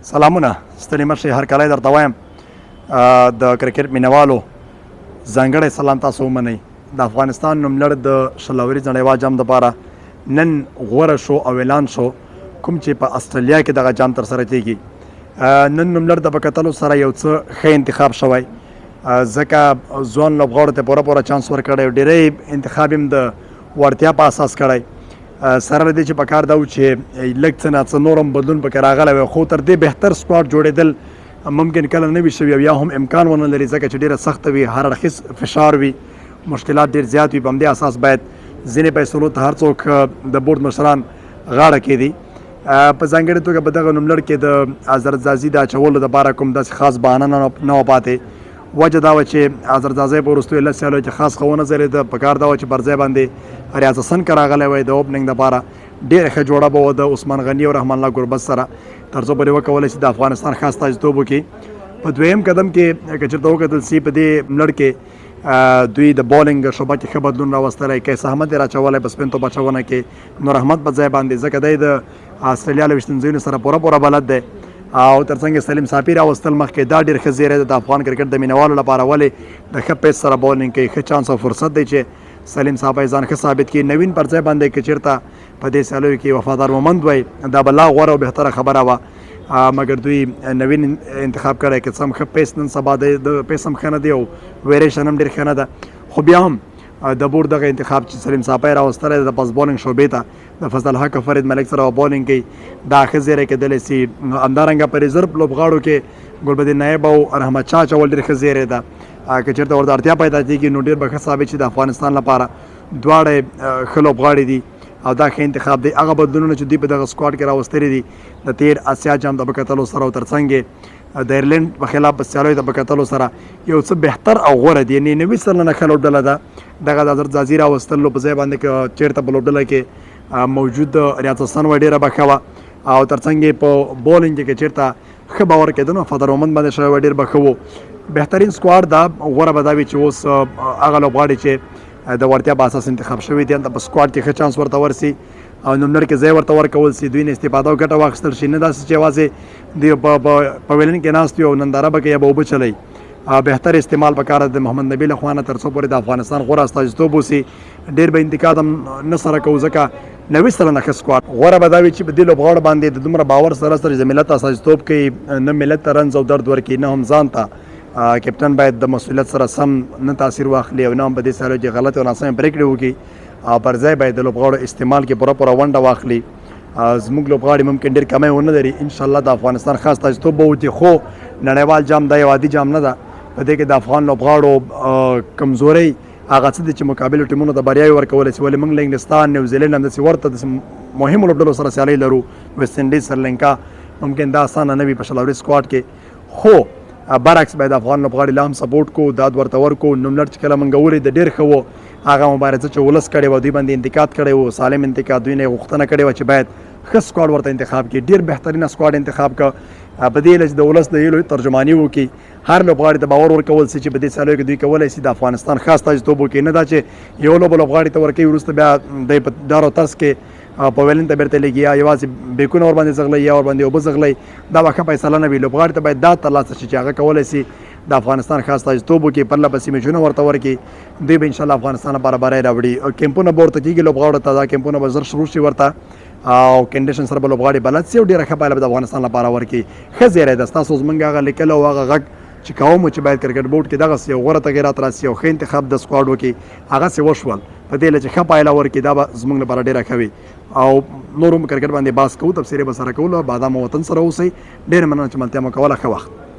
سلامونه ستړي مشئ هرکلی درته وایم د کرکټ مینوالو ځانګړی سلام تاسو ومنئ د افغانستان نوملړ د شلوري نړیوال جام دپاره نن غوره شو او اعلان شو کوم چې په استرالیا کې دغه جام ترسره کیږي نن نوملړ د په کتلو سره یو څه ښه انتخاب شوی ځکه ځوان لوبغاړو ته پوره چانس ورکړی ډېری انتخاب یې د وړتیا په اساس کړی سره له دې چې پکار دا و چې لږ څه نه څه نور هم بدلون پکې راغلی وی خو تر دې بهتر سکواډ جوړېدل ممکن کله نه وي شوي او یا هم امکان ونه لري ځکه چې ډېره سخته وي هر اړخیز فشار وي مشکلات ډېر زیات وي په همدې اساس باید ځینې فیصلو ته هر څوک د بورډ مشران غاړه کېدي په ځانګړې توګه په دغه نوملړ کې د اعظرزازي د اچولو دپاره کوم داسې خاص بهانه نه وه پاتې وجه دا وه چې اعظرزازی په وروستیو 10 سیالیو کې خاص ښه ونه ځلېده په کار دا وه چې پر ځای باندې ریاض حسن که راغلی وی د اوپننګ دپاره ډېره ښه جوړه به وه د عثمان غني او رحمان الله ګربز سره تر څو پورې وکولی شي د افغانستان ښه استازیتوب وکړي په دویم قدم کې که چېرته وکتل سي په دې ملړ کې دوی د بالنګ شعبه کې ښه بدلون راوستلی قیس احمد یې راچولی په سپین توپ اچونه کې نور احمد په ځای باندې ځکه دی د استرالیا له ویشتن ځایونو سره پوره بلد دی او ترڅنګ سلیم صافي راوستل مخکې دا ډېر ښه زیری ده د افغان کرکټ د مینوالو لپاره ولې د ښه پیس سره بالنګ کوي ښه چانس او فرصت دی چې سلیم صافي ځان ښه ثابت کړي نوین پر ځای باندې که چېرته په دې سیالیو کې وفادار مومند وی دا به لا غوره او بهتره خبره وه مګر دوی نوین انتخاب کړی که څه هم ښه پیس نن سبا د پیس هم ښه نه دی او ویریشن هم ډېر ښه نه ده خو بیا هم د بورډ دغه انتخاب چې سلیم صافی راوستلی د پس بالنګ شعبې ته د فضل حق فرید ملک سره بالنګ کوي دا ښه زیری کېدلی سي همدارنګه په ریزرو لوبغاړو کې ګلبدین نایب او رحمت شاه اچول ډېر ښه زیری ده که چېرته ورته اړتیا پیدا کېږي نو ډېر به ښه ثابت شي د افغانستان لپاره دواړه ښه لوبغاړي دي او دا ښه انتخاب دی هغه بدلونونه چې دوی په دغه سکواډ کې راوستلي دي د تیر اسیا جام د په کتلو سره او ترڅنګ د ایرلینډ په خلاف په سیالیو ته په کتلو سره یو څه بهتر او غوره دي یعنې 90 سلنه ښه لوبډله ده دغه د اعظرزازي راوستلو په ځای باندې که چېرته په لوبډله کې موجود ریاض حسن وی ډېره به ښه وه او ترڅنګ یې په بولنګ کې که چېرته ښه باور کېده نو فضل مومند باندې شوی وی ډېر به ښه و بهترین سکواډ دا غوره به دا وي چې اوس هغه لوبغاړي چې د وړتیا په اساس انتخاب شوي دي هلته په سکواډ کې ښه چانس ورته ورسي او نوملړ کې ځای ورته ورکول سي دوی نه استفاده او ګټه واخیستل شي نه داسې چې یوازې دوی په ویلن کې ناست وي او ننداره به کوي یا به اوبه چلی بهتر استعمال پکار د محمد نبی له خوا نه تر څو پورې د افغانستان غوره استازیتوب وسي ډېر به انتقاد هم نه سره کوو ځکه 90 سلنه ښه سکواډ غوره به دا وي چې په دې لوبغاړو باندې د دومره باور سره د ملت استازیتوب کوي نه ملت ته رنځ او درد ورکوي نه هم ځان ته کپټن باید د مسؤلیت سره سم نه تاثیر واخلي او نه هم په دې سیالیو کې غلط او ناسمې پرېکړې وکړي او پر ځای باید د لوبغاړو استعمال کې پوره ونډه واخلي زموږ لوبغاړي ممکن ډېر کمی ونه لري انشاءالله د افغانستان ښه استازیتوب به وکړي خو نړیوال جام دا یو عادي جام نه ده په دې کې د افغان لوبغاړو کمزورۍ هغه څه دي چې مقابلو ټیمونو ته بریاوې ورکولی شي ولې موږ له انګلستان نیوزیلینډ همداسې ورته داسې مهمو لوبډلو سره سیالۍ لرو ویسټ انډیز سریلنکا ممکن دا اسانه نه وي په شلوري سکواډ کې خو برعکس باید افغان لوبغاړي لا هم سپورټ کو داد ورته ورکو نوملړ چې کله موږ ولید د ډېر ښه و هغه مبارزه چې ولس کړې وه دوی باندې انتقاد کړی و سالم انتقاد دوی نه یې غوښتنه کړې وه چې باید ښه سکواډ ورته انتخاب کړي ډېر بهترینه سکواډ انتخاب کړه په دې هیله چې د ولس د هیلو ترجماني وکړي هر لوبغاړي ته باور ورکول سي چې په دې سیالیو کې دوی کولی شي د افغانستان ښه استازیتوب وکړي نه دا چې یو لوبغاړي ته ورکوي وروسته بیا دی په دار او ترس کې په ویلن ته بیرته لګي یا یوازې بیکونه ورباندې ځغلی یا ورباندې اوبه ځغلی دا به ښه فیصله نه وي لوبغاړي ته باید دا ترلاسه شي چې هغه کولی شي د افغانستان ښه استازیتوب وکړي پرله پسې میچونه ورته ورکړي دوی به انشاءالله افغانستان لپاره بری راوړي کیمپونه به ورته کېږي لوبغاړو ته دا کیمپونه به زر شروع شي ورته او کنډیشن سره به لوبغاړي بلد سي او ډېره ښه پایله به د افغانستان لپاره ورکړي ښه زیری ده ستاسو زموږ هغه لیکل او هغه غږ چې کوم چې باید کرکټ بورډ کې دغسې یو غوره تغیرات راسي او ښه انتخاب د سکواډ وکړي هغسې وشول په دې هیله چې ښه پایله ورکړي دا به زموږ لپاره ډېره ښه وي او نور هم کرکټ باندې بحث کوو تبصرې به سره کولو بادام وطن سره اوسئ ډېره مننه چې ملتیا مو کوله ښه وخت